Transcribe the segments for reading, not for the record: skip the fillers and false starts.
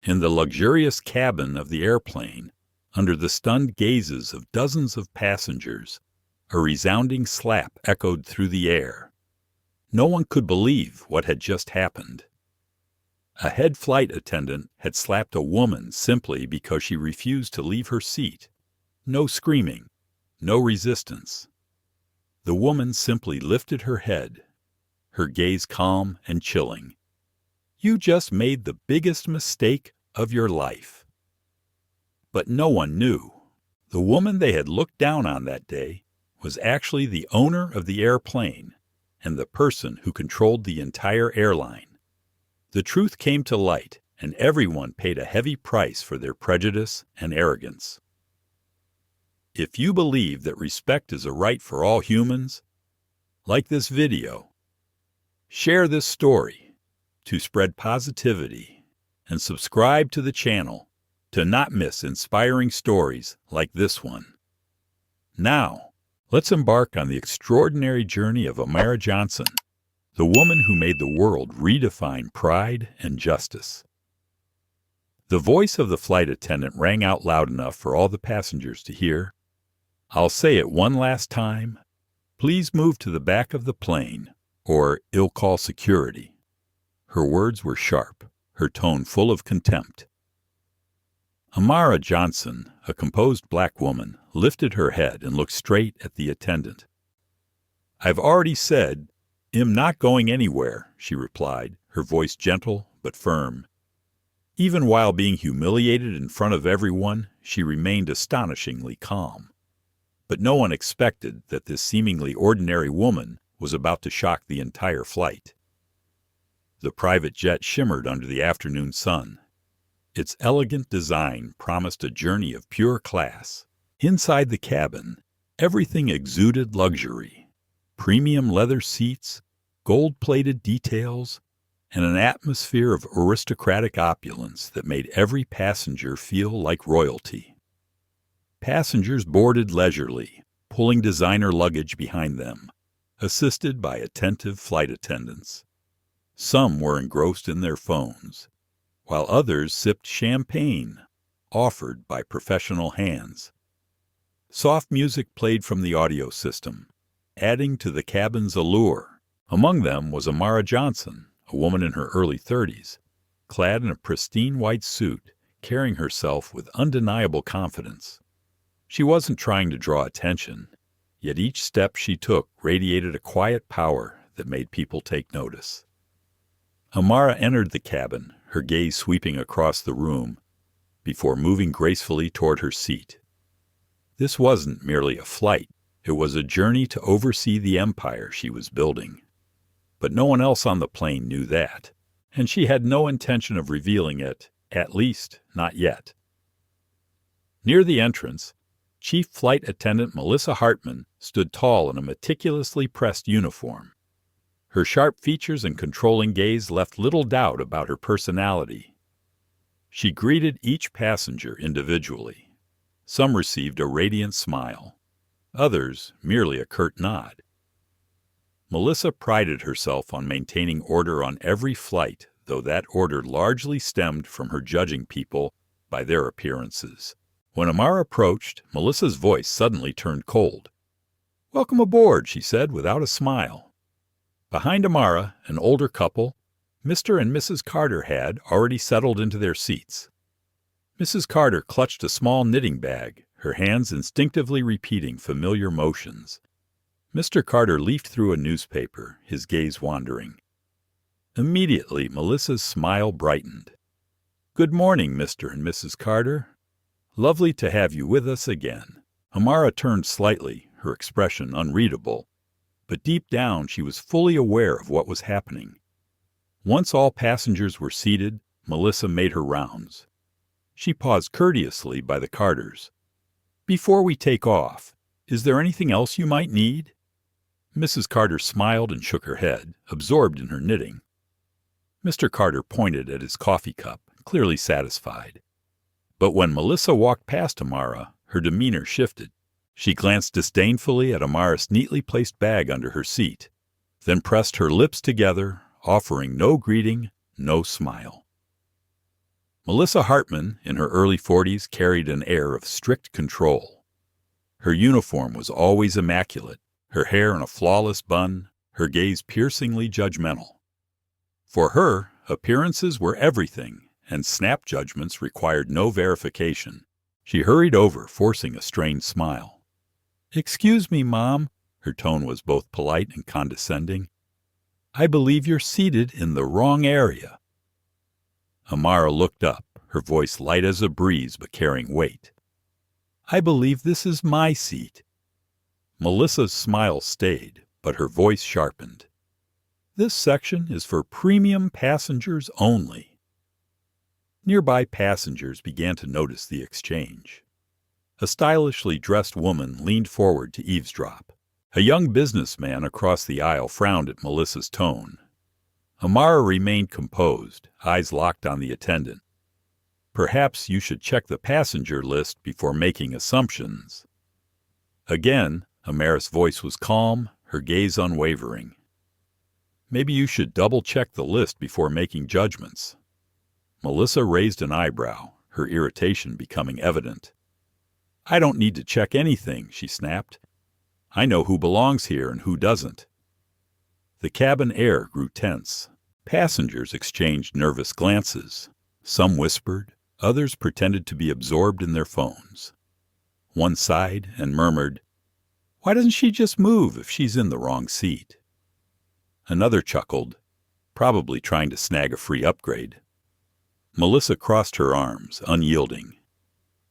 In the luxurious cabin of the airplane, under the stunned gazes of dozens of passengers, a resounding slap echoed through the air. No one could believe what had just happened. A head flight attendant had slapped a woman simply because she refused to leave her seat. No screaming, no resistance. The woman simply lifted her head, her gaze calm and chilling. You just made the biggest mistake of your life. But no one knew. The woman they had looked down on that day was actually the owner of the airplane and the person who controlled the entire airline. The truth came to light, and everyone paid a heavy price for their prejudice and arrogance. If you believe that respect is a right for all humans, like this video, share this story to spread positivity, and subscribe to the channel to not miss inspiring stories like this one. Now, let's embark on the extraordinary journey of Amara Johnson, the woman who made the world redefine pride and justice. The voice of the flight attendant rang out loud enough for all the passengers to hear. I'll say it one last time. Please move to the back of the plane, or I'll call security. Her words were sharp, her tone full of contempt. Amara Johnson, a composed black woman, lifted her head and looked straight at the attendant. I've already said, I'm not going anywhere, she replied, her voice gentle but firm. Even while being humiliated in front of everyone, she remained astonishingly calm. But no one expected that this seemingly ordinary woman was about to shock the entire flight. The private jet shimmered under the afternoon sun. Its elegant design promised a journey of pure class. Inside the cabin, everything exuded luxury. Premium leather seats, gold-plated details, and an atmosphere of aristocratic opulence that made every passenger feel like royalty. Passengers boarded leisurely, pulling designer luggage behind them, assisted by attentive flight attendants. Some were engrossed in their phones, while others sipped champagne, offered by professional hands. Soft music played from the audio system, adding to the cabin's allure. Among them was Amara Johnson, a woman in her early 30s, clad in a pristine white suit, carrying herself with undeniable confidence. She wasn't trying to draw attention, yet each step she took radiated a quiet power that made people take notice. Amara entered the cabin, her gaze sweeping across the room, before moving gracefully toward her seat. This wasn't merely a flight. It was a journey to oversee the empire she was building. But no one else on the plane knew that, and she had no intention of revealing it, at least not yet. Near the entrance, Chief Flight Attendant Melissa Hartman stood tall in a meticulously pressed uniform. Her sharp features and controlling gaze left little doubt about her personality. She greeted each passenger individually. Some received a radiant smile, others merely a curt nod. Melissa prided herself on maintaining order on every flight, though that order largely stemmed from her judging people by their appearances. When Amara approached, Melissa's voice suddenly turned cold. "Welcome aboard," she said without a smile. Behind Amara, an older couple, Mr. and Mrs. Carter had already settled into their seats. Mrs. Carter clutched a small knitting bag, her hands instinctively repeating familiar motions. Mr. Carter leafed through a newspaper, his gaze wandering. Immediately, Melissa's smile brightened. "Good morning, Mr. and Mrs. Carter. Lovely to have you with us again." Amara turned slightly, her expression unreadable, but deep down she was fully aware of what was happening. Once all passengers were seated, Melissa made her rounds. She paused courteously by the Carters. "Before we take off, is there anything else you might need?" Mrs. Carter smiled and shook her head, absorbed in her knitting. Mr. Carter pointed at his coffee cup, clearly satisfied. But when Melissa walked past Amara, her demeanor shifted. She glanced disdainfully at Amara's neatly placed bag under her seat, then pressed her lips together, offering no greeting, no smile. Melissa Hartman, in her early 40s, carried an air of strict control. Her uniform was always immaculate, her hair in a flawless bun, her gaze piercingly judgmental. For her, appearances were everything, and snap judgments required no verification. She hurried over, forcing a strained smile. "Excuse me, Mom." Her tone was both polite and condescending. "I believe you're seated in the wrong area." Amara looked up, her voice light as a breeze but carrying weight. "I believe this is my seat." Melissa's smile stayed, but her voice sharpened. "This section is for premium passengers only." Nearby passengers began to notice the exchange. A stylishly dressed woman leaned forward to eavesdrop. A young businessman across the aisle frowned at Melissa's tone. Amara remained composed, eyes locked on the attendant. "Perhaps you should check the passenger list before making assumptions." Again, Amara's voice was calm, her gaze unwavering. "Maybe you should double-check the list before making judgments." Melissa raised an eyebrow, her irritation becoming evident. "I don't need to check anything," she snapped. "I know who belongs here and who doesn't." The cabin air grew tense. Passengers exchanged nervous glances. Some whispered, others pretended to be absorbed in their phones. One sighed and murmured, "Why doesn't she just move if she's in the wrong seat?" Another chuckled, probably trying to snag a free upgrade. Melissa crossed her arms, unyielding.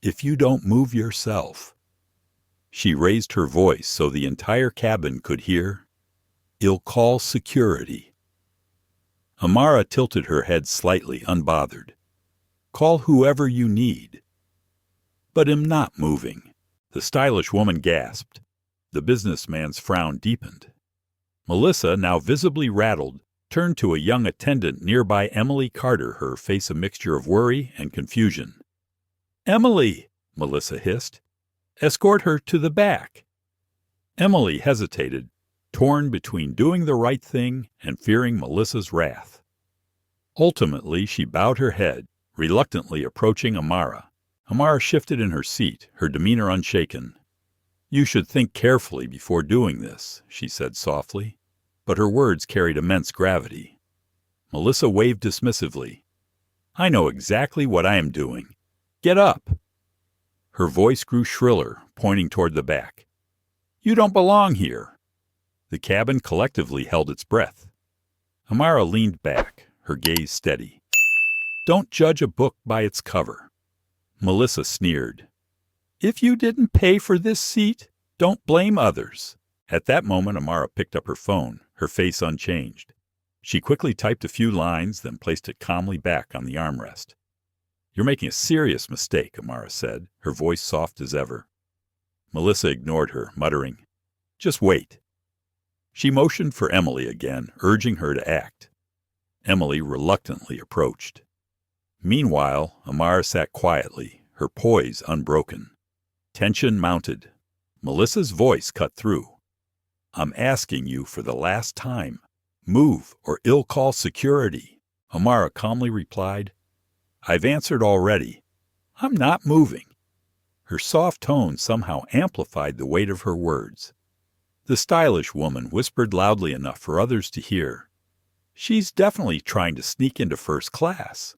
"If you don't move yourself." She raised her voice so the entire cabin could hear, "I'll call security." Amara tilted her head slightly, unbothered. "Call whoever you need." "But I'm not moving." The stylish woman gasped. The businessman's frown deepened. Melissa, now visibly rattled, turned to a young attendant nearby, Emily Carter, her face a mixture of worry and confusion. "Emily," Melissa hissed, "escort her to the back." Emily hesitated, torn between doing the right thing and fearing Melissa's wrath. Ultimately, she bowed her head, reluctantly approaching Amara. Amara shifted in her seat, her demeanor unshaken. "You should think carefully before doing this," she said softly, but her words carried immense gravity. Melissa waved dismissively. "I know exactly what I am doing. Get up." Her voice grew shriller, pointing toward the back. "You don't belong here." The cabin collectively held its breath. Amara leaned back, her gaze steady. "Don't judge a book by its cover." Melissa sneered. "If you didn't pay for this seat, don't blame others." At that moment, Amara picked up her phone, her face unchanged. She quickly typed a few lines, then placed it calmly back on the armrest. "You're making a serious mistake," Amara said, her voice soft as ever. Melissa ignored her, muttering, "Just wait." She motioned for Emily again, urging her to act. Emily reluctantly approached. Meanwhile, Amara sat quietly, her poise unbroken. Tension mounted. Melissa's voice cut through. "I'm asking you for the last time. Move, or I'll call security." Amara calmly replied, "I've answered already. I'm not moving." Her soft tone somehow amplified the weight of her words. The stylish woman whispered loudly enough for others to hear, "She's definitely trying to sneak into first class."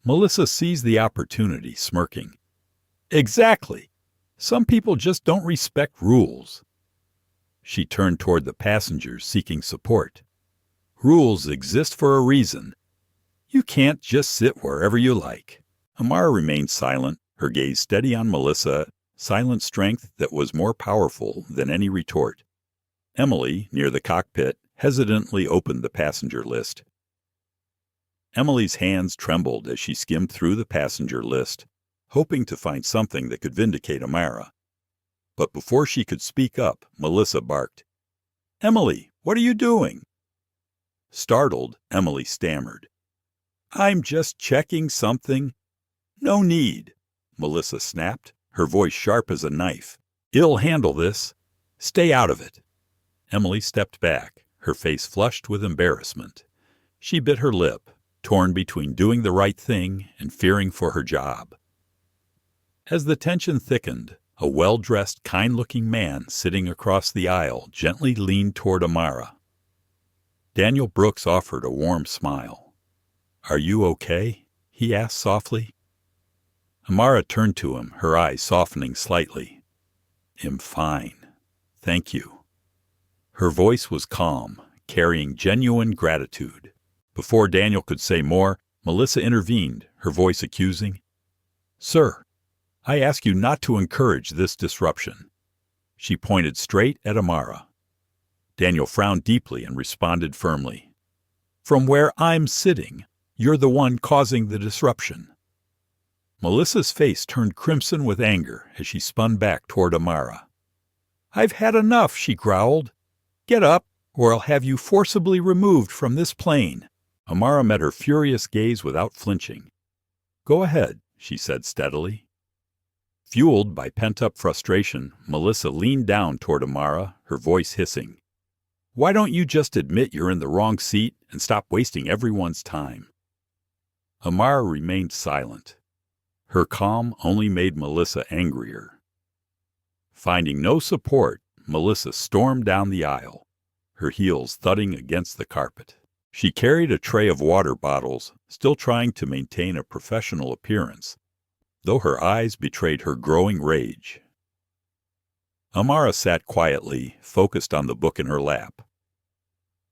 Melissa seized the opportunity, smirking. "Exactly. Some people just don't respect rules." She turned toward the passengers, seeking support. "Rules exist for a reason. You can't just sit wherever you like." Amara remained silent, her gaze steady on Melissa, silent strength that was more powerful than any retort. Emily, near the cockpit, hesitantly opened the passenger list. Emily's hands trembled as she skimmed through the passenger list, hoping to find something that could vindicate Amara. But before she could speak up, Melissa barked, "Emily, what are you doing?" Startled, Emily stammered, "I'm just checking something." "No need," Melissa snapped, her voice sharp as a knife. "I'll handle this. Stay out of it." Emily stepped back, her face flushed with embarrassment. She bit her lip. torn between doing the right thing and fearing for her job. As the tension thickened, a well-dressed, kind-looking man sitting across the aisle gently leaned toward Amara. Daniel Brooks offered a warm smile. "Are you okay?" he asked softly. Amara turned to him, her eyes softening slightly. "I'm fine. Thank you." Her voice was calm, carrying genuine gratitude. Before Daniel could say more, Melissa intervened, her voice accusing. "Sir, I ask you not to encourage this disruption." She pointed straight at Amara. Daniel frowned deeply and responded firmly. "From where I'm sitting, you're the one causing the disruption." Melissa's face turned crimson with anger as she spun back toward Amara. "I've had enough," she growled. "Get up, or I'll have you forcibly removed from this plane." Amara met her furious gaze without flinching. "Go ahead," she said steadily. Fueled by pent-up frustration, Melissa leaned down toward Amara, her voice hissing. "Why don't you just admit you're in the wrong seat and stop wasting everyone's time?" Amara remained silent. Her calm only made Melissa angrier. Finding no support, Melissa stormed down the aisle, her heels thudding against the carpet. She carried a tray of water bottles, still trying to maintain a professional appearance, though her eyes betrayed her growing rage. Amara sat quietly, focused on the book in her lap.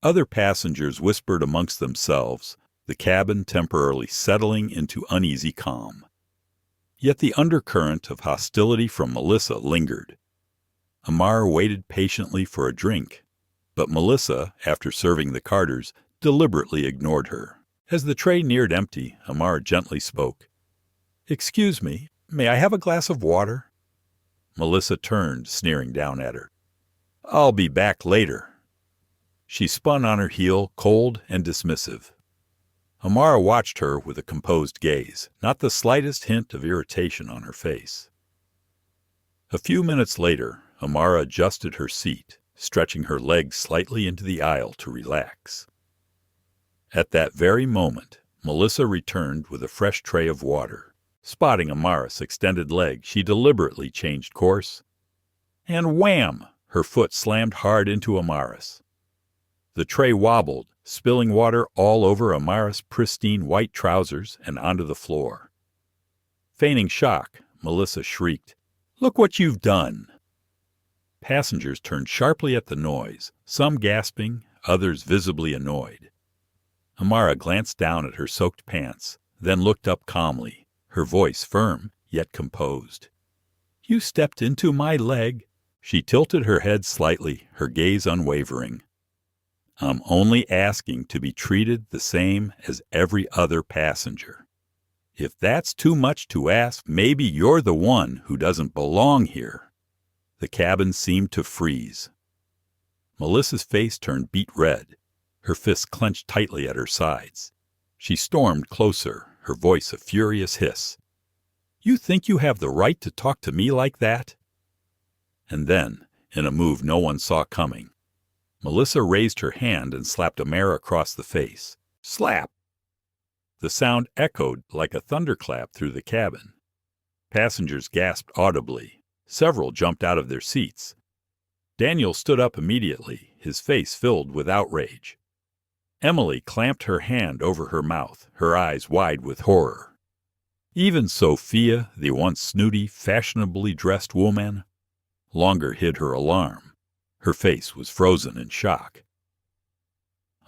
Other passengers whispered amongst themselves, the cabin temporarily settling into uneasy calm. Yet the undercurrent of hostility from Melissa lingered. Amara waited patiently for a drink, but Melissa, after serving the Carters, deliberately ignored her. As the tray neared empty, Amara gently spoke. "Excuse me, may I have a glass of water?" Melissa turned, sneering down at her. "I'll be back later." She spun on her heel, cold and dismissive. Amara watched her with a composed gaze, not the slightest hint of irritation on her face. A few minutes later, Amara adjusted her seat, stretching her legs slightly into the aisle to relax. At that very moment, Melissa returned with a fresh tray of water. Spotting Amara's extended leg, she deliberately changed course. And wham! Her foot slammed hard into Amara's. The tray wobbled, spilling water all over Amara's pristine white trousers and onto the floor. Feigning shock, Melissa shrieked, "Look what you've done!" Passengers turned sharply at the noise, some gasping, others visibly annoyed. Amara glanced down at her soaked pants, then looked up calmly, her voice firm yet composed. "You stepped into my leg." She tilted her head slightly, her gaze unwavering. "I'm only asking to be treated the same as every other passenger. If that's too much to ask, maybe you're the one who doesn't belong here." The cabin seemed to freeze. Melissa's face turned beet red, her fists clenched tightly at her sides. She stormed closer, her voice a furious hiss. "You think you have the right to talk to me like that?" And then, in a move no one saw coming, Melissa raised her hand and slapped Amara across the face. Slap! The sound echoed like a thunderclap through the cabin. Passengers gasped audibly. Several jumped out of their seats. Daniel stood up immediately, his face filled with outrage. Emily clamped her hand over her mouth, her eyes wide with horror. Even Sophia, the once snooty, fashionably dressed woman, longer hid her alarm. Her face was frozen in shock.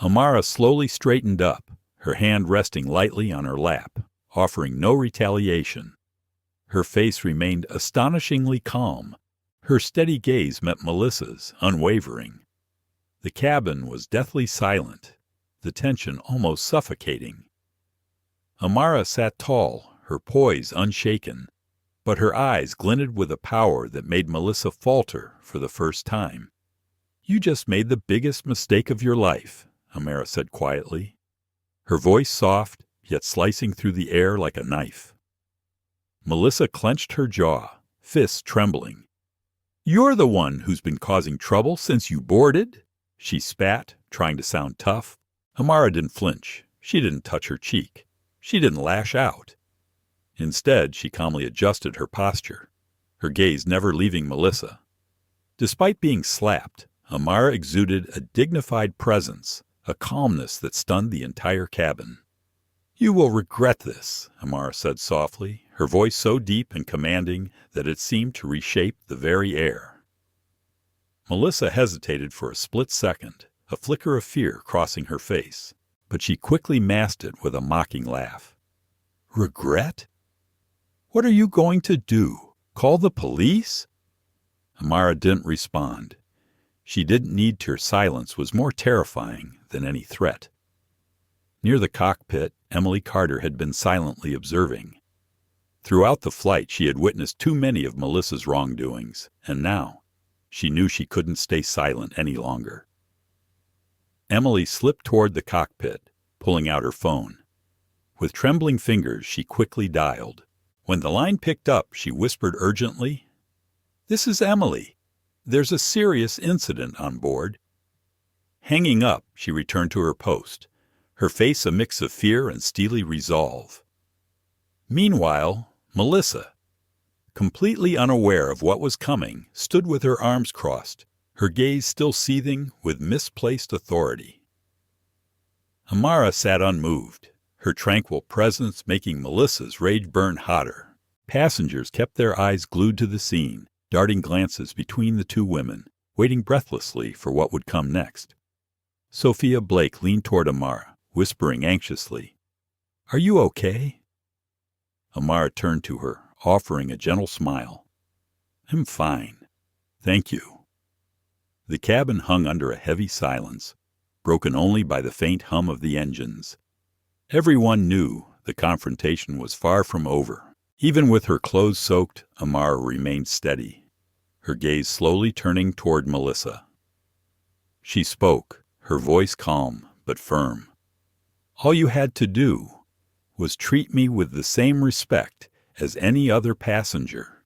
Amara slowly straightened up, her hand resting lightly on her lap, offering no retaliation. Her face remained astonishingly calm. Her steady gaze met Melissa's, unwavering. The cabin was deathly silent, the tension almost suffocating. Amara sat tall, her poise unshaken, but her eyes glinted with a power that made Melissa falter for the first time. "You just made the biggest mistake of your life," Amara said quietly, her voice soft, yet slicing through the air like a knife. Melissa clenched her jaw, fists trembling. "You're the one who's been causing trouble since you boarded," she spat, trying to sound tough. Amara didn't flinch. She didn't touch her cheek. She didn't lash out. Instead, she calmly adjusted her posture, her gaze never leaving Melissa. Despite being slapped, Amara exuded a dignified presence, a calmness that stunned the entire cabin. "You will regret this," Amara said softly, her voice so deep and commanding that it seemed to reshape the very air. Melissa hesitated for a split second, a flicker of fear crossing her face, but she quickly masked it with a mocking laugh. "Regret? What are you going to do? Call the police?" Amara didn't respond. She didn't need to. Her silence was more terrifying than any threat. Near the cockpit, Emily Carter had been silently observing. Throughout the flight, she had witnessed too many of Melissa's wrongdoings, and now she knew she couldn't stay silent any longer. Emily slipped toward the cockpit, pulling out her phone. With trembling fingers, she quickly dialed. When the line picked up, she whispered urgently, "This is Emily. There's a serious incident on board." Hanging up, she returned to her post, her face a mix of fear and steely resolve. Meanwhile, Melissa, completely unaware of what was coming, stood with her arms crossed, her gaze still seething with misplaced authority. Amara sat unmoved, her tranquil presence making Melissa's rage burn hotter. Passengers kept their eyes glued to the scene, darting glances between the two women, waiting breathlessly for what would come next. Sophia Blake leaned toward Amara, whispering anxiously, "Are you okay?" Amara turned to her, offering a gentle smile. "I'm fine. Thank you." The cabin hung under a heavy silence, broken only by the faint hum of the engines. Everyone knew the confrontation was far from over. Even with her clothes soaked, Amara remained steady, her gaze slowly turning toward Melissa. She spoke, her voice calm but firm. "All you had to do was treat me with the same respect as any other passenger,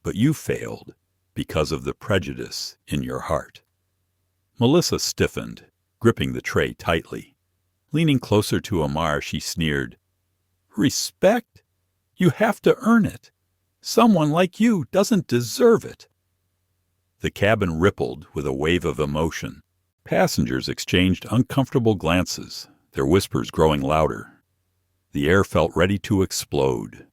but you failed because of the prejudice in your heart." Melissa stiffened, gripping the tray tightly. Leaning closer to Amara, she sneered, "Respect? You have to earn it. Someone like you doesn't deserve it." The cabin rippled with a wave of emotion. Passengers exchanged uncomfortable glances, their whispers growing louder. The air felt ready to explode.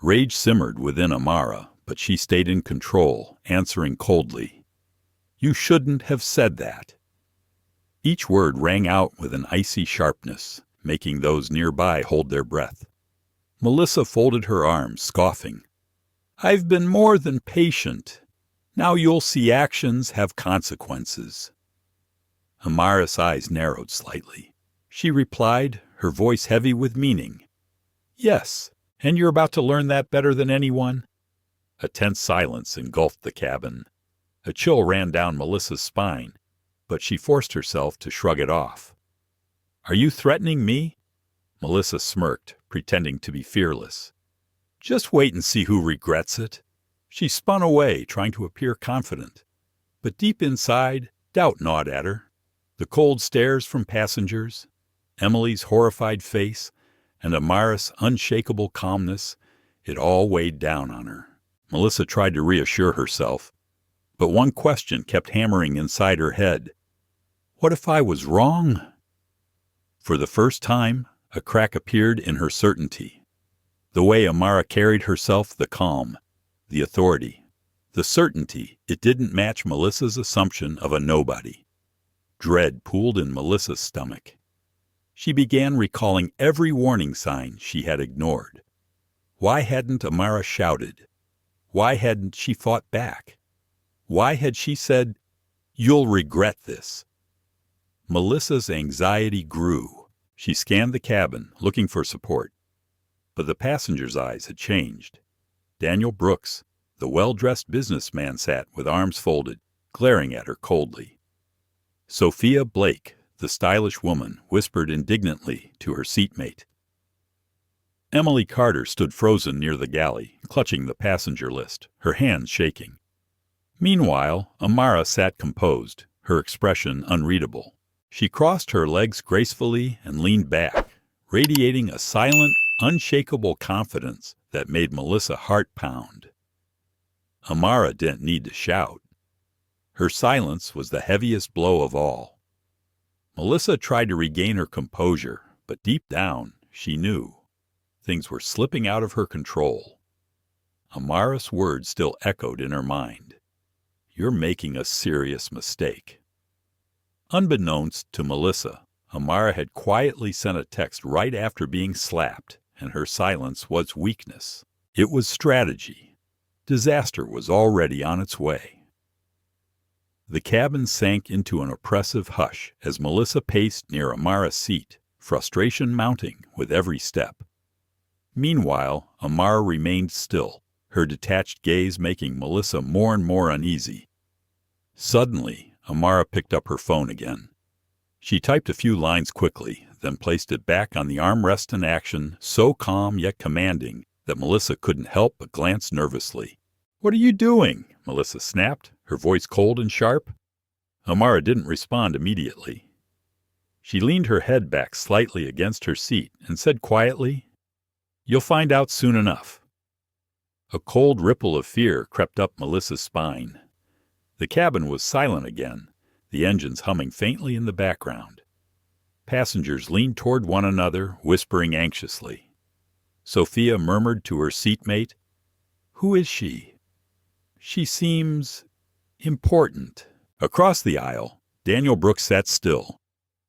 Rage simmered within Amara, but she stayed in control, answering coldly, "You shouldn't have said that." Each word rang out with an icy sharpness, making those nearby hold their breath. Melissa folded her arms, scoffing, "I've been more than patient. Now you'll see actions have consequences." Amara's eyes narrowed slightly. She replied, her voice heavy with meaning, "Yes, and you're about to learn that better than anyone." A tense silence engulfed the cabin. A chill ran down Melissa's spine, but she forced herself to shrug it off. "Are you threatening me?" Melissa smirked, pretending to be fearless. "Just wait and see who regrets it." She spun away, trying to appear confident. But deep inside, doubt gnawed at her. The cold stares from passengers, Emily's horrified face, and Amara's unshakable calmness, it all weighed down on her. Melissa tried to reassure herself, but one question kept hammering inside her head. What if I was wrong? For the first time, a crack appeared in her certainty. The way Amara carried herself, the calm, the authority, the certainty it didn't match Melissa's assumption of a nobody. Dread pooled in Melissa's stomach. She began recalling every warning sign she had ignored. Why hadn't Amara shouted? Why hadn't she fought back? Why had she said, "You'll regret this"? Melissa's anxiety grew. She scanned the cabin, looking for support. But the passengers' eyes had changed. Daniel Brooks, the well-dressed businessman, sat with arms folded, glaring at her coldly. Sophia Blake, the stylish woman, whispered indignantly to her seatmate. Emily Carter stood frozen near the galley, clutching the passenger list, her hands shaking. Meanwhile, Amara sat composed, her expression unreadable. She crossed her legs gracefully and leaned back, radiating a silent, unshakable confidence that made Melissa's heart pound. Amara didn't need to shout. Her silence was the heaviest blow of all. Melissa tried to regain her composure, but deep down, she knew. Things were slipping out of her control. Amara's words still echoed in her mind. "You're making a serious mistake." Unbeknownst to Melissa, Amara had quietly sent a text right after being slapped, and her silence was weakness. It was strategy. Disaster was already on its way. The cabin sank into an oppressive hush as Melissa paced near Amara's seat, frustration mounting with every step. Meanwhile, Amara remained still, her detached gaze making Melissa more and more uneasy. Suddenly, Amara picked up her phone again. She typed a few lines quickly, then placed it back on the armrest in action, so calm yet commanding that Melissa couldn't help but glance nervously. "What are you doing?" Melissa snapped, her voice cold and sharp. Amara didn't respond immediately. She leaned her head back slightly against her seat and said quietly, "You'll find out soon enough." A cold ripple of fear crept up Melissa's spine. The cabin was silent again, the engines humming faintly in the background. Passengers leaned toward one another, whispering anxiously. Sophia murmured to her seatmate, "Who is she? She seems important." Across the aisle, Daniel Brooks sat still,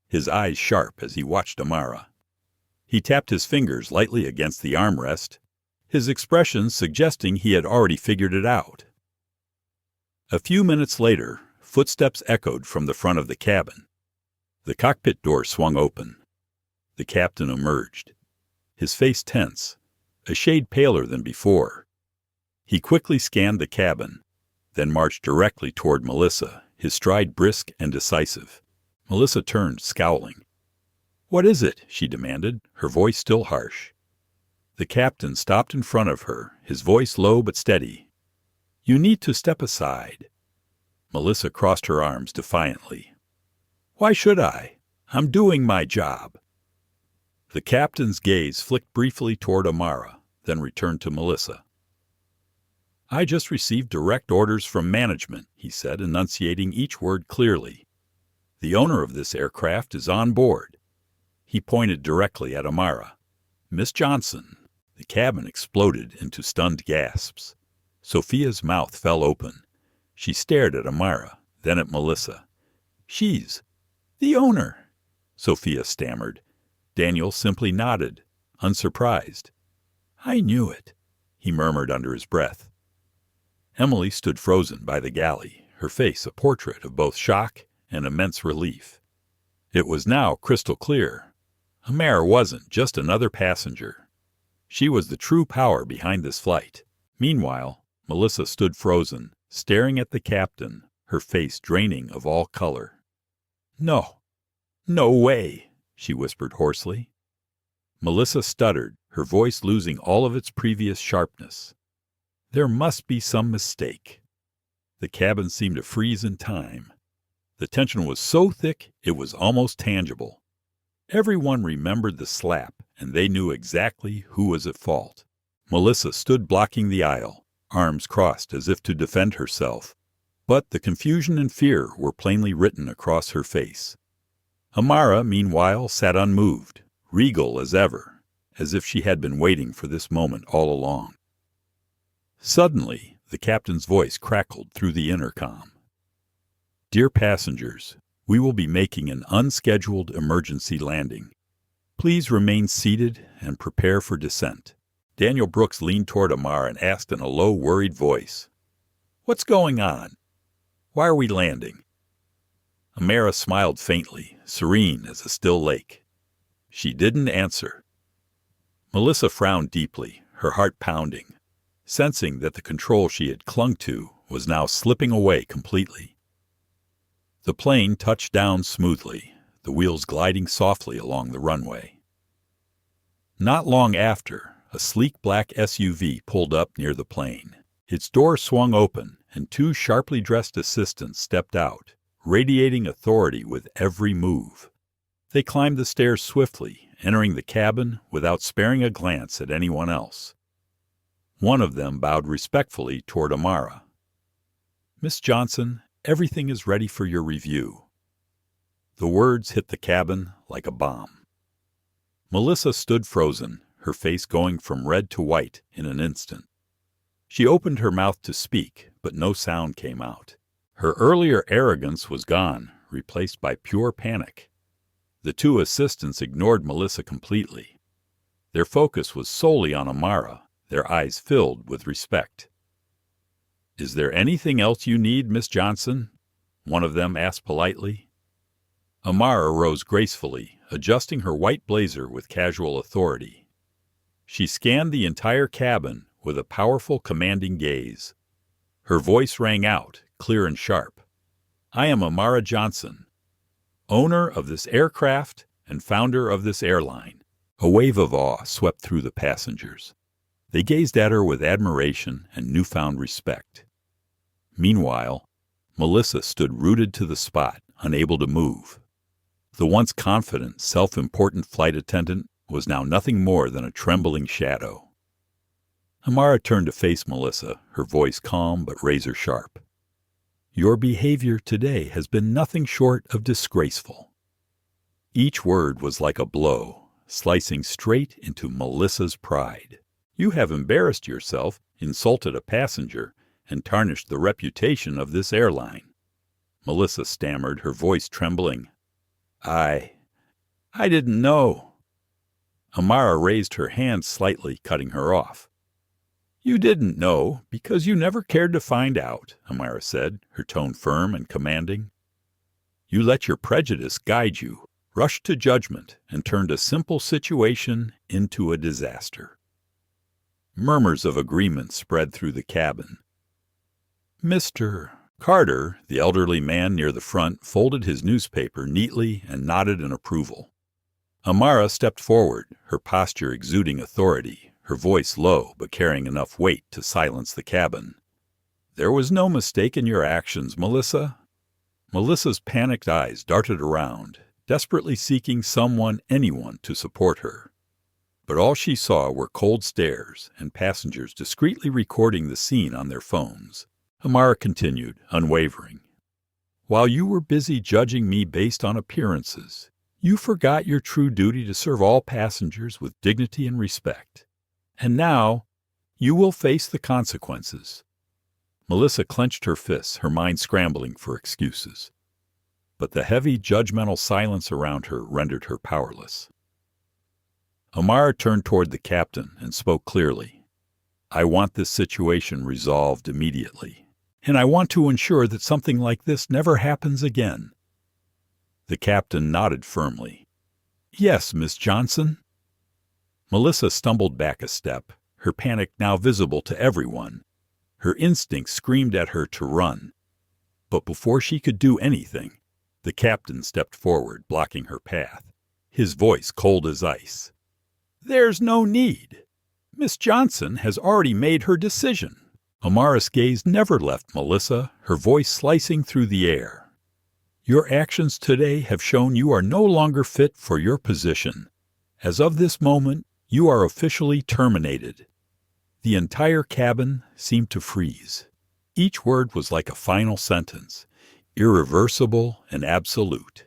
his eyes sharp as he watched Amara. He tapped his fingers lightly against the armrest, his expression suggesting he had already figured it out. A few minutes later, footsteps echoed from the front of the cabin. The cockpit door swung open. The captain emerged, his face tense, a shade paler than before. He quickly scanned the cabin, then marched directly toward Melissa, his stride brisk and decisive. Melissa turned, scowling. "What is it?" she demanded, her voice still harsh. The captain stopped in front of her, his voice low but steady. "You need to step aside." Melissa crossed her arms defiantly. "Why should I? I'm doing my job." The captain's gaze flicked briefly toward Amara, then returned to Melissa. "I just received direct orders from management," he said, enunciating each word clearly. "The owner of this aircraft is on board." He pointed directly at Amara. "Miss Johnson." The cabin exploded into stunned gasps. Sophia's mouth fell open. She stared at Amara, then at Melissa. "She's the owner," Sophia stammered. Daniel simply nodded, unsurprised. "I knew it," he murmured under his breath. Emily stood frozen by the galley, her face a portrait of both shock and immense relief. It was now crystal clear. Amara wasn't just another passenger. She was the true power behind this flight. Meanwhile, Melissa stood frozen, staring at the captain, her face draining of all color. "No, no way," she whispered hoarsely. Melissa stuttered, her voice losing all of its previous sharpness. "There must be some mistake." The cabin seemed to freeze in time. The tension was so thick it was almost tangible. Everyone remembered the slap, and they knew exactly who was at fault. Melissa stood blocking the aisle, arms crossed as if to defend herself, but the confusion and fear were plainly written across her face. Amara, meanwhile, sat unmoved, regal as ever, as if she had been waiting for this moment all along. Suddenly, the captain's voice crackled through the intercom. "Dear passengers, we will be making an unscheduled emergency landing. Please remain seated and prepare for descent." Daniel Brooks leaned toward Amara and asked in a low, worried voice, "What's going on? Why are we landing?" Amara smiled faintly, serene as a still lake. She didn't answer. Melissa frowned deeply, her heart pounding, sensing that the control she had clung to was now slipping away completely. The plane touched down smoothly, the wheels gliding softly along the runway. Not long after, a sleek black SUV pulled up near the plane. Its door swung open, and two sharply dressed assistants stepped out, radiating authority with every move. They climbed the stairs swiftly, entering the cabin without sparing a glance at anyone else. One of them bowed respectfully toward Amara. "Miss Johnson, everything is ready for your review." The words hit the cabin like a bomb. Melissa stood frozen, her face going from red to white in an instant. She opened her mouth to speak, but no sound came out. Her earlier arrogance was gone, replaced by pure panic. The two assistants ignored Melissa completely. Their focus was solely on Amara, their eyes filled with respect. "Is there anything else you need, Miss Johnson?" one of them asked politely. Amara rose gracefully, adjusting her white blazer with casual authority. She scanned the entire cabin with a powerful, commanding gaze. Her voice rang out, clear and sharp. "I am Amara Johnson, owner of this aircraft and founder of this airline." A wave of awe swept through the passengers. They gazed at her with admiration and newfound respect. Meanwhile, Melissa stood rooted to the spot, unable to move. The once confident, self-important flight attendant was now nothing more than a trembling shadow. Amara turned to face Melissa, her voice calm but razor-sharp. "Your behavior today has been nothing short of disgraceful." Each word was like a blow, slicing straight into Melissa's pride. "You have embarrassed yourself, insulted a passenger, and tarnished the reputation of this airline." Melissa stammered, her voice trembling. I didn't know." Amara raised her hand slightly, cutting her off. "You didn't know because you never cared to find out," Amara said, her tone firm and commanding. "You let your prejudice guide you, rushed to judgment, and turned a simple situation into a disaster." Murmurs of agreement spread through the cabin. Mr. Carter, the elderly man near the front, folded his newspaper neatly and nodded in approval. Amara stepped forward, her posture exuding authority, her voice low but carrying enough weight to silence the cabin. "There was no mistake in your actions, Melissa." Melissa's panicked eyes darted around, desperately seeking anyone to support her. But all she saw were cold stares and passengers discreetly recording the scene on their phones. Amara continued, unwavering. "While you were busy judging me based on appearances, you forgot your true duty to serve all passengers with dignity and respect. And now, you will face the consequences." Melissa clenched her fists, her mind scrambling for excuses. But the heavy, judgmental silence around her rendered her powerless. Amara turned toward the captain and spoke clearly. "I want this situation resolved immediately, and I want to ensure that something like this never happens again." The captain nodded firmly. "Yes, Miss Johnson." Melissa stumbled back a step, her panic now visible to everyone. Her instincts screamed at her to run. But before she could do anything, the captain stepped forward, blocking her path, his voice cold as ice. "There's no need. Miss Johnson has already made her decision." Amara's gaze never left Melissa, her voice slicing through the air. "Your actions today have shown you are no longer fit for your position. As of this moment, you are officially terminated." The entire cabin seemed to freeze. Each word was like a final sentence, irreversible and absolute.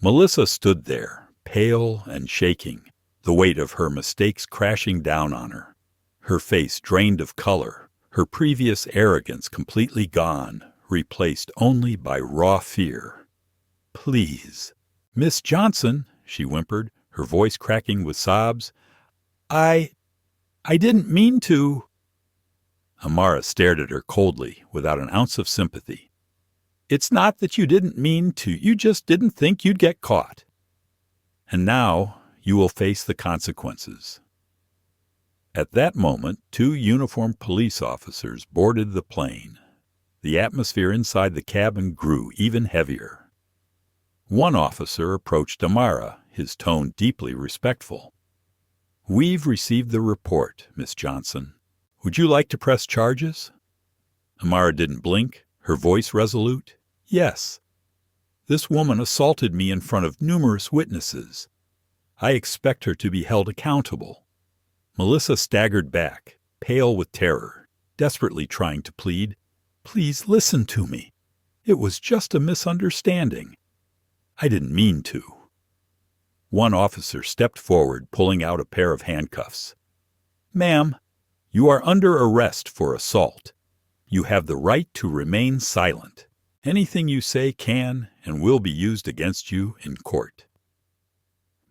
Melissa stood there, pale and shaking, the weight of her mistakes crashing down on her. Her face drained of color, her previous arrogance completely gone, replaced only by raw fear. "Please, Miss Johnson," she whimpered, her voice cracking with sobs. I didn't mean to." Amara stared at her coldly, without an ounce of sympathy. "It's not that you didn't mean to, you just didn't think you'd get caught. And now you will face the consequences." At that moment, 2 uniformed police officers boarded the plane. The atmosphere inside the cabin grew even heavier. One officer approached Amara, his tone deeply respectful. "We've received the report, Miss Johnson. Would you like to press charges?" Amara didn't blink, her voice resolute. Yes. This woman assaulted me in front of numerous witnesses. I expect her to be held accountable." Melissa staggered back, pale with terror, desperately trying to plead, "Please listen to me. It was just a misunderstanding. I didn't mean to." One officer stepped forward, pulling out a pair of handcuffs. "Ma'am, you are under arrest for assault. You have the right to remain silent. Anything you say can and will be used against you in court."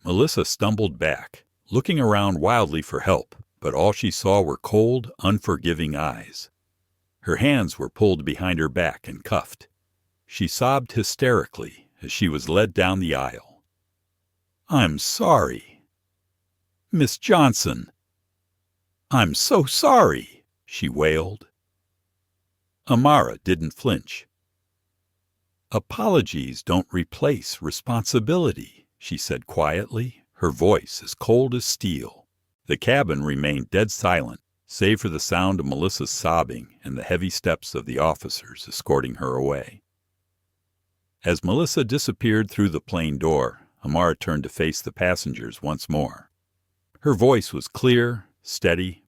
Melissa stumbled back, looking around wildly for help, but all she saw were cold, unforgiving eyes. Her hands were pulled behind her back and cuffed. She sobbed hysterically as she was led down the aisle. "I'm sorry." "Miss Johnson." "I'm so sorry," she wailed. Amara didn't flinch. "Apologies don't replace responsibility," she said quietly, her voice as cold as steel. The cabin remained dead silent, save for the sound of Melissa's sobbing and the heavy steps of the officers escorting her away. As Melissa disappeared through the plane door, Amara turned to face the passengers once more. Her voice was clear, steady.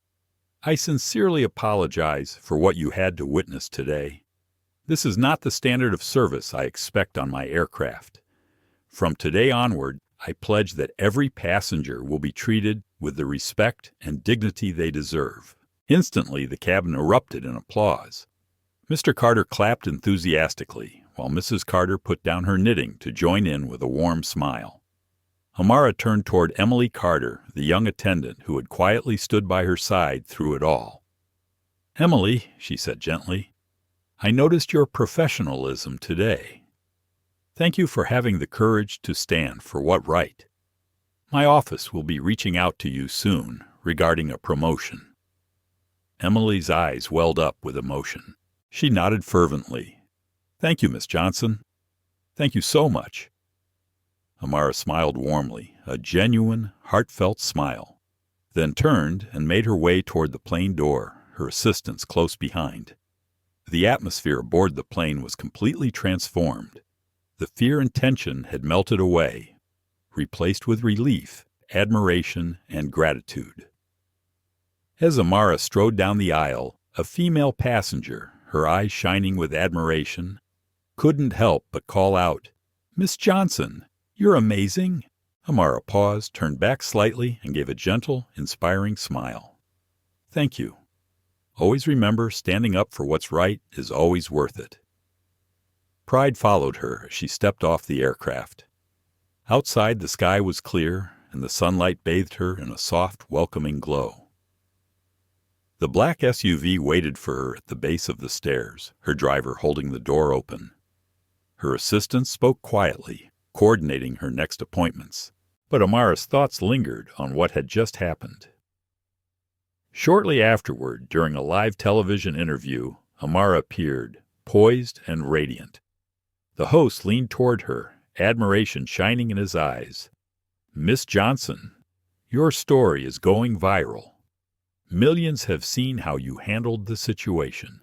"I sincerely apologize for what you had to witness today. This is not the standard of service I expect on my aircraft. From today onward, I pledge that every passenger will be treated with the respect and dignity they deserve." Instantly, the cabin erupted in applause. Mr. Carter clapped enthusiastically, while Mrs. Carter put down her knitting to join in with a warm smile. Amara turned toward Emily Carter, the young attendant who had quietly stood by her side through it all. "Emily," she said gently, "I noticed your professionalism today. Thank you for having the courage to stand for what right. My office will be reaching out to you soon regarding a promotion." Emily's eyes welled up with emotion. She nodded fervently. "Thank you, Miss Johnson. Thank you so much." Amara smiled warmly, a genuine, heartfelt smile, then turned and made her way toward the plane door, her assistants close behind. The atmosphere aboard the plane was completely transformed. The fear and tension had melted away, replaced with relief, admiration, and gratitude. As Amara strode down the aisle, a female passenger, her eyes shining with admiration, couldn't help but call out, "Miss Johnson, you're amazing." Amara paused, turned back slightly, and gave a gentle, inspiring smile. "Thank you. Always remember, standing up for what's right is always worth it." Pride followed her as she stepped off the aircraft. Outside, the sky was clear, and the sunlight bathed her in a soft, welcoming glow. The black SUV waited for her at the base of the stairs, her driver holding the door open. Her assistant spoke quietly, coordinating her next appointments, but Amara's thoughts lingered on what had just happened. Shortly afterward, during a live television interview, Amara appeared, poised and radiant. The host leaned toward her, admiration shining in his eyes. "Miss Johnson, your story is going viral. Millions have seen how you handled the situation.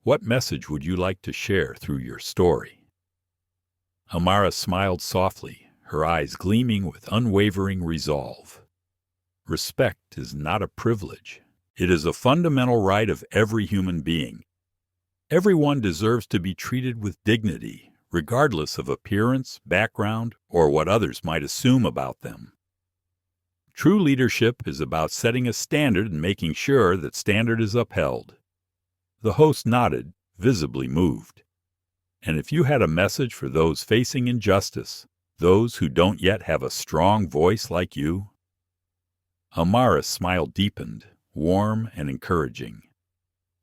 What message would you like to share through your story?" Amara smiled softly, her eyes gleaming with unwavering resolve. "Respect is not a privilege. It is a fundamental right of every human being. Everyone deserves to be treated with dignity, regardless of appearance, background, or what others might assume about them. True leadership is about setting a standard and making sure that standard is upheld." The host nodded, visibly moved. "And if you had a message for those facing injustice, those who don't yet have a strong voice like you?" Amara's smile deepened, warm and encouraging.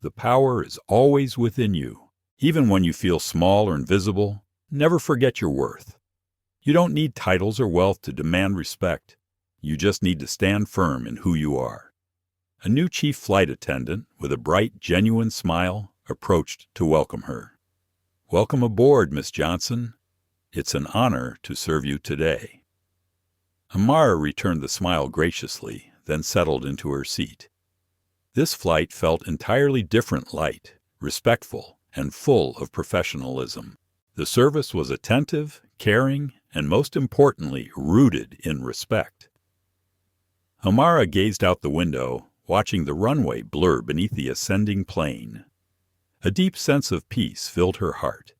"The power is always within you. Even when you feel small or invisible, never forget your worth. You don't need titles or wealth to demand respect. You just need to stand firm in who you are." A new chief flight attendant, with a bright, genuine smile, approached to welcome her. "Welcome aboard, Miss Johnson. It's an honor to serve you today." Amara returned the smile graciously, then settled into her seat. This flight felt entirely different, light, respectful, and full of professionalism. The service was attentive, caring, and most importantly, rooted in respect. Amara gazed out the window, watching the runway blur beneath the ascending plane. A deep sense of peace filled her heart.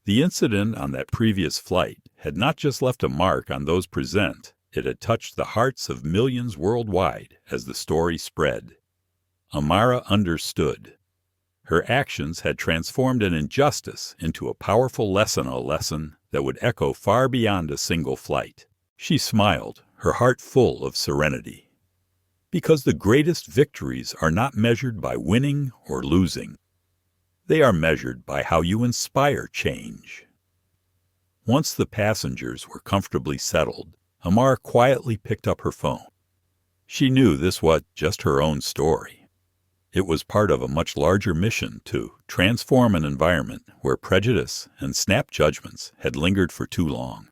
The incident on that previous flight had not just left a mark on those present, it had touched the hearts of millions worldwide as the story spread. Amara understood. Her actions had transformed an injustice into a powerful lesson, a lesson that would echo far beyond a single flight. She smiled, her heart full of serenity. Because the greatest victories are not measured by winning or losing. They are measured by how you inspire change. Once the passengers were comfortably settled, Amara quietly picked up her phone. She knew this was just her own story. It was part of a much larger mission to transform an environment where prejudice and snap judgments had lingered for too long.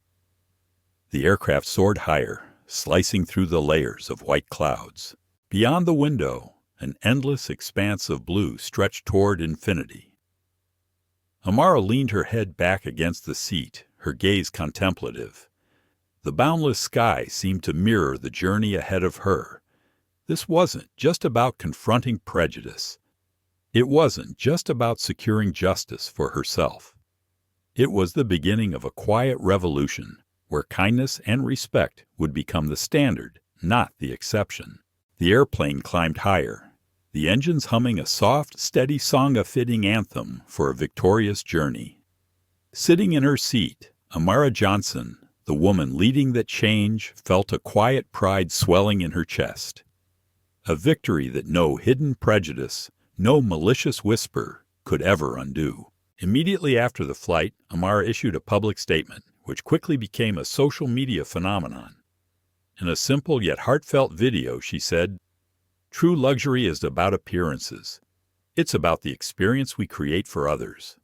The aircraft soared higher, slicing through the layers of white clouds. Beyond the window, an endless expanse of blue stretched toward infinity. Amara leaned her head back against the seat, her gaze contemplative. The boundless sky seemed to mirror the journey ahead of her. This wasn't just about confronting prejudice. It wasn't just about securing justice for herself. It was the beginning of a quiet revolution where kindness and respect would become the standard, not the exception. The airplane climbed higher, the engines humming a soft, steady song, a fitting anthem for a victorious journey. Sitting in her seat, Amara Johnson, the woman leading that change, felt a quiet pride swelling in her chest. A victory that no hidden prejudice, no malicious whisper could ever undo. Immediately after the flight, Amara issued a public statement, which quickly became a social media phenomenon. In a simple yet heartfelt video, she said, "True luxury is about appearances. It's about the experience we create for others.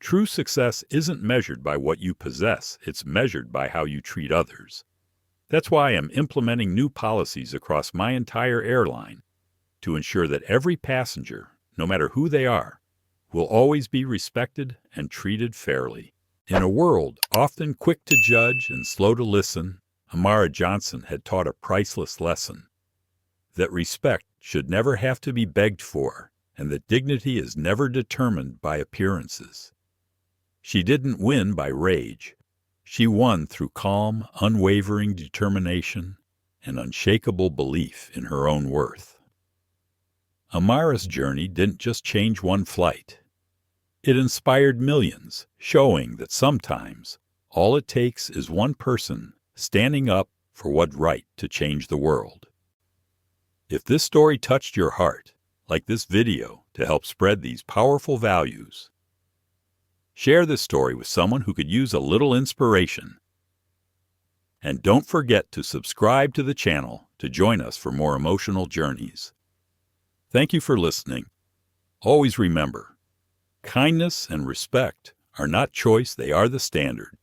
True success isn't measured by what you possess, it's measured by how you treat others. That's why I'm implementing new policies across my entire airline to ensure that every passenger, no matter who they are, will always be respected and treated fairly." In a world often quick to judge and slow to listen, Amara Johnson had taught a priceless lesson. That respect should never have to be begged for, and that dignity is never determined by appearances. She didn't win by rage. She won through calm, unwavering determination and unshakable belief in her own worth. Amara's journey didn't just change one flight. It inspired millions, showing that sometimes all it takes is one person standing up for what's right to change the world. If this story touched your heart, like this video to help spread these powerful values, share this story with someone who could use a little inspiration. And don't forget to subscribe to the channel to join us for more emotional journeys. Thank you for listening. Always remember, kindness and respect are not choice, they are the standard.